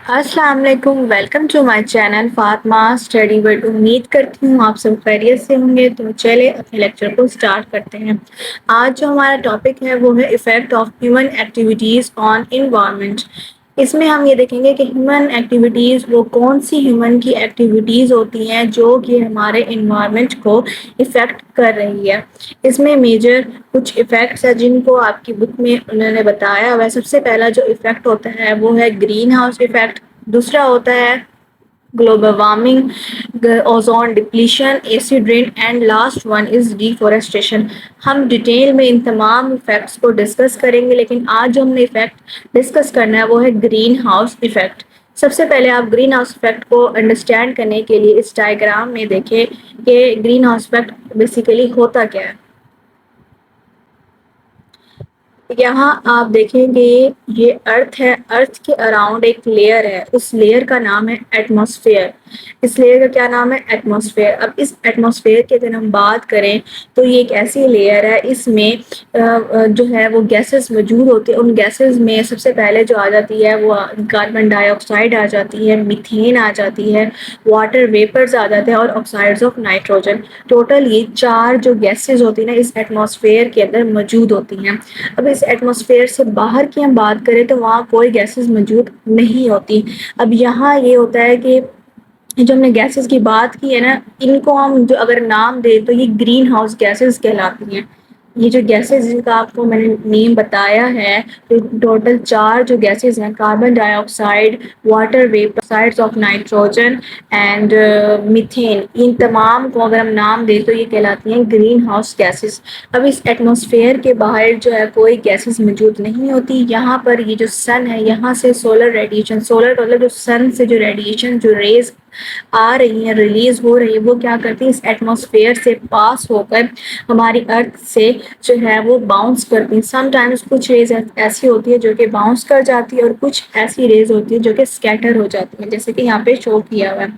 السلام علیکم، welcome to my channel Fatima study world. امید کرتی ہوں آپ سب خیریت سے ہوں گے، تو چلے اپنے لیکچر کو اسٹارٹ کرتے ہیں۔ آج جو ہمارا ٹاپک ہے وہ ہے effect of human activities on environment. اس میں ہم یہ دیکھیں گے کہ ہیومن ایکٹیویٹیز وہ کون سی ہیومن کی ایکٹیویٹیز ہوتی ہیں جو کہ ہمارے انوائرمنٹ کو افیکٹ کر رہی ہے۔ اس میں میجر کچھ ایفیکٹس ہیں جن کو آپ کی بک میں انہوں نے بتایا ہوا ہے۔ سب سے پہلا جو ایفیکٹ ہوتا ہے وہ ہے گرین ہاؤس ایفیکٹ، دوسرا ہوتا ہے global warming, ozone depletion, acid rain, and last one is deforestation. ہم ڈیٹیل میں ان تمام ایفیکٹس کو ڈسکس کریں گے، لیکن آج جو ہم نے ایفیکٹ ڈسکس کرنا ہے وہ ہے گرین ہاؤس ایفیکٹ۔ سب سے پہلے آپ گرین ہاؤس ایفیکٹ کو انڈرسٹینڈ کرنے کے لیے اس ڈائیگرام میں دیکھیں کہ گرین ہاؤس ایفیکٹ بیسیکلی ہوتا کیا ہے۔ یہاں آپ دیکھیں گے یہ ارتھ ہے، ارتھ کے اراؤنڈ ایک لیئر ہے، اس لیئر کا نام ہے ایٹماسفیئر۔ اس لیئر کا کیا نام ہے؟ ایٹماسفیئر۔ اب اس ایٹماسفیئر کی اگر ہم بات کریں تو یہ ایک ایسی لیئر ہے، اس میں جو ہے وہ گیسز موجود ہوتی ہیں۔ ان گیسز میں سب سے پہلے جو آ جاتی ہے وہ کاربن ڈائی آکسائڈ آ جاتی ہے، میتھین آ جاتی ہے، واٹر ویپرز آ جاتے ہیں اور آکسائڈز آف نائٹروجن۔ ٹوٹل یہ 4 جو گیسز ہوتی ہیں نا اس ایٹماسفیئر کے اندر موجود ہوتی ہیں۔ اب اس ایٹماسفیئر سے باہر کی ہم بات کریں تو وہاں کوئی گیسز موجود نہیں ہوتی۔ اب یہاں یہ ہوتا ہے کہ جو ہم نے گیسز کی بات کی ہے نا، ان کو ہم جو اگر نام دیں تو یہ گرین ہاؤس گیسز کہلاتی ہیں۔ یہ جو گیسز جن کا آپ کو میں نے نیم بتایا ہے، ٹوٹل 4 جو گیسز ہیں، carbon dioxide, water vapour, oxides of nitrogen and methane, ان تمام کو اگر ہم نام دیں تو یہ کہلاتی ہیں گرین ہاؤس گیسز۔ اب اس ایٹماسفیئر کے باہر جو ہے کوئی گیسز موجود نہیں ہوتی۔ یہاں پر یہ جو سن ہے، یہاں سے سولر ریڈیشن، سولر مطلب جو سن سے جو ریڈیشن جو ریز آ رہی ہیں، ریلیز ہو رہی ہے، وہ کیا کرتی ہے اس ایٹماسفیئر سے پاس ہو کر ہماری ارتھ سے جو ہے وہ باؤنس کرتی ہیں۔ سم ٹائمز کچھ ریز ایسی ہوتی ہے جو کہ باؤنس کر جاتی ہے اور کچھ ایسی ریز ہوتی ہے جو کہ اسکیٹر ہو جاتی ہیں، جیسے کہ یہاں پہ شو کیا ہوا ہے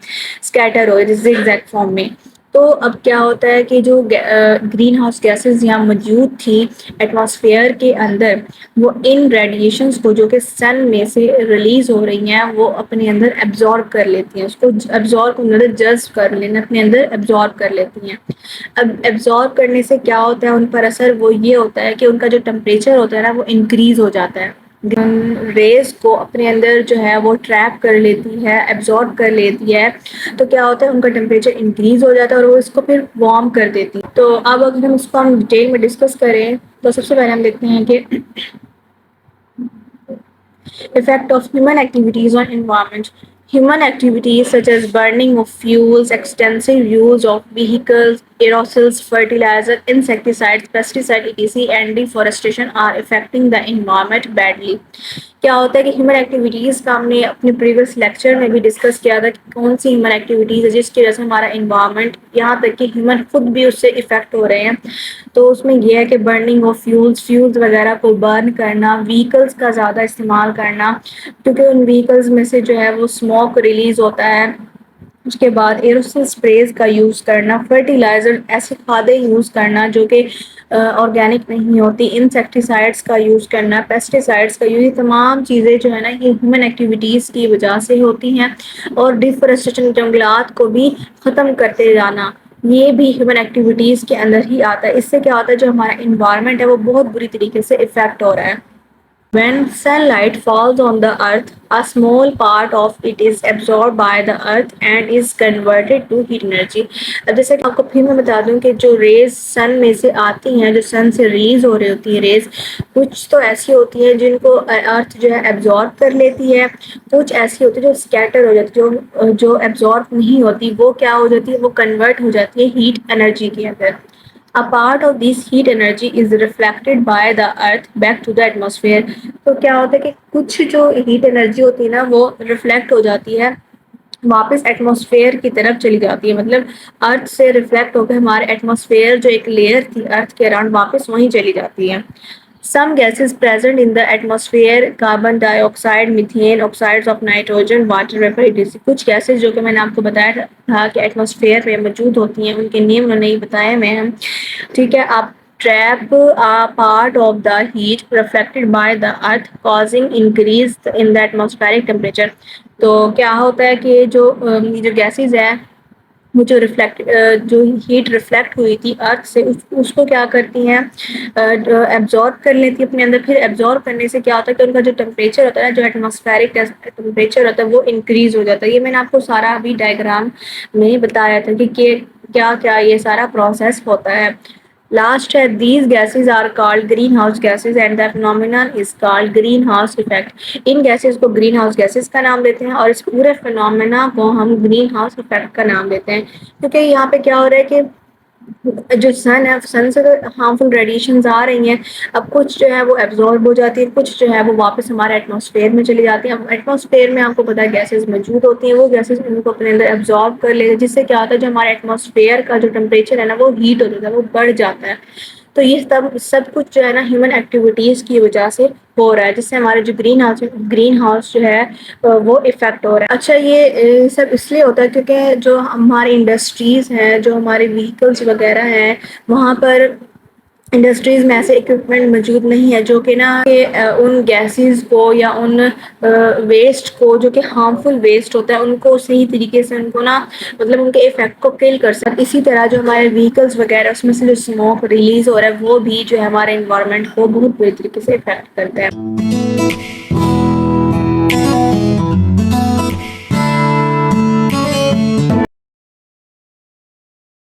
اسکیٹر ہو زگ زیگ فارم میں۔ تو اب کیا ہوتا ہے کہ جو گرین ہاؤس گیسز یہاں موجود تھی ایٹماسفیئر کے اندر، وہ ان ریڈیشنز کو جو کہ سن میں سے ریلیز ہو رہی ہیں وہ اپنے اندر ایبزارب کر لیتی ہیں، اس کو ایبزارب جذب کر لینا، اپنے اندر ایبزارب کر لیتی ہیں۔ اب ایبزارب کرنے سے کیا ہوتا ہے ان پر اثر، وہ یہ ہوتا ہے کہ ان کا جو ٹمپریچر ہوتا ہے نا وہ انکریز ہو جاتا ہے۔ ریز کو اپنے اندر جو ہے وہ ٹریپ کر لیتی ہے، ایبزارب کر لیتی ہے، تو کیا ہوتا ہے ان کا ٹمپریچر انکریز ہو جاتا ہے اور وہ اس کو پھر وارم کر دیتی ہے۔ تو اب اگر ہم اس کو ڈیٹیل میں ڈسکس کریں تو سب سے پہلے ہم دیکھتے ہیں کہ effect of human activities on environment. Human activities such as burning of fuels, extensive use of vehicles, aerosols, fertilizer, insecticides, pesticides, etc. and deforestation are affecting the environment badly. کیا ہوتا ہے کہ ہیومن ایکٹیویٹیز کا ہم نے اپنے previous lecture میں بھی ڈسکس کیا تھا کہ کون سی ہیومن ایکٹیویٹیز ہے جس کی وجہ سے ہمارا انوائرمنٹ، یہاں تک کہ ہیومن خود بھی اس سے افیکٹ ہو رہے ہیں۔ تو اس میں یہ ہے کہ برننگ آف فیولز وغیرہ کو برن کرنا، وہیکلز کا زیادہ استعمال کرنا، کیونکہ ان وہیکلز میں سے جو ہے وہ اسموک ریلیز ہوتا ہے۔ اس کے بعد ایروسل اسپریز کا یوز کرنا، فرٹیلائزر ایسی کھادیں یوز کرنا جو کہ آرگینک نہیں ہوتی، انسیکٹیسائڈس کا یوز کرنا، پیسٹیسائڈس کا یوز، یہ تمام چیزیں جو ہے نا یہ ہیومن ایکٹیویٹیز کی وجہ سے ہوتی ہیں۔ اور ڈیفورسٹیشن، جنگلات کو بھی ختم کرتے جانا، یہ بھی ہیومن ایکٹیویٹیز کے اندر ہی آتا ہے۔ اس سے کیا ہوتا ہے جو ہمارا انوائرمنٹ ہے وہ بہت بری طریقے سے افیکٹ ہو رہا ہے۔ When sunlight falls on the earth, a small part of it is absorbed by the earth and is converted to heat energy. اب جیسے کہ آپ کو پھر میں بتا دوں کہ جو ریز سن میں سے آتی ہیں، جو سن سے ریلیز ہو رہی ہوتی ہیں ریز، کچھ تو ایسی ہوتی ہیں جن کو ارتھ جو ہے ایبزارب کر لیتی ہے، کچھ ایسی ہوتی ہے جو اسکیٹر ہو جاتی ہے، جو ایبزارب نہیں ہوتی وہ کیا ہو جاتی ہے، وہ کنورٹ ہو جاتی ہے ہیٹ انرجی کے اندر۔ A part of this heat energy is reflected by the earth back to the atmosphere. تو کیا ہوتا ہے کہ کچھ جو ہیٹ انرجی ہوتی ہے نا وہ ریفلیکٹ ہو جاتی ہے، واپس ایٹماسفیئر کی طرف چلی جاتی ہے، مطلب ارتھ سے ریفلیکٹ ہو کے ہمارے ایٹماسفیئر جو ایک لیئر تھی ارتھ کے اراؤنڈ واپس وہیں چلی جاتی ہے۔ Some gases present in the atmosphere: carbon dioxide, methane, oxides of nitrogen, water vapor, etc. کچھ گیسز جو کہ میں نے آپ کو بتایا تھا کہ ایٹماسفیئر میں موجود ہوتی ہیں، ان کے نیم انہوں نے بتایا میں ہم، ٹھیک ہے۔ آپ trap a part of the heat reflected by the earth causing increase in the atmospheric temperature. تو کیا ہوتا ہے کہ یہ جو گیسز ہے وہ جو جو ہیٹ ریفلیکٹ ہوئی تھی ارتھ سے اس کو کیا کرتی ہیں ایبزارب کر لیتی اپنے اندر. پھر ایبزارب کرنے سے کیا ہوتا ہے کہ ان کا جو ٹیمپریچر ہوتا ہے جو ایٹماسفیرک ٹیمپریچر ہوتا ہے وہ انکریز ہو جاتا ہے. یہ میں نے آپ کو سارا ابھی ڈائیگرام میں بتایا تھا کہ کیا کیا یہ سارا پروسیس ہوتا ہے. لاسٹ ہے these gases are called greenhouse gases and the phenomenon is called greenhouse effect. In gases کو گرین ہاؤس گیسز کا نام دیتے ہیں اور اس پورے فینومینا کو ہم گرین ہاؤس افیکٹ کا نام دیتے ہیں. کیونکہ یہاں پہ کیا ہو رہا ہے کہ جو سن ہے سن سے ہارمفل ریڈیشنز آ رہی ہیں. اب کچھ جو ہے وہ ایبزارب ہو جاتی ہے, کچھ جو ہے وہ واپس ہمارے ایٹماسفیئر میں چلی جاتی ہیں. اب ایٹماسفیئر میں آپ کو پتا ہے گیسز موجود ہوتی ہیں, وہ گیسز ان کو اپنے اندر ایبزارب کر لیتے ہیں, جس سے کیا ہوتا ہے جو ہمارے ایٹماسفیئر کا جو ٹیمپریچر ہے نا وہ ہیٹ ہو جاتا ہے, وہ بڑھ جاتا ہے. تو یہ سب کچھ جو ہے نا ہیومن ایکٹیویٹیز کی وجہ سے ہو رہا ہے, جس سے ہمارے جو گرین ہاؤس جو ہے وہ افیکٹ ہو رہا ہے. اچھا یہ سب اس لیے ہوتا ہے کیونکہ جو ہماری انڈسٹریز ہیں, جو ہمارے وہیکلس وغیرہ ہیں, وہاں پر انڈسٹریز میں ایسے اکوپمنٹ موجود نہیں ہے جو کہ نا ان گیسز کو یا ان ویسٹ کو جو کہ ہارمفل ویسٹ ہوتا ہے ان کو صحیح طریقے سے ان کو نا مطلب ان کے افیکٹ کو کل کر سکتے. اسی طرح جو ہمارے وہیکلس وغیرہ اس میں سے جو اسموک ریلیز ہو رہا ہے وہ بھی جو ہے ہمارے انوائرمنٹ کو بہت بری طریقے سے افیکٹ کرتا ہے.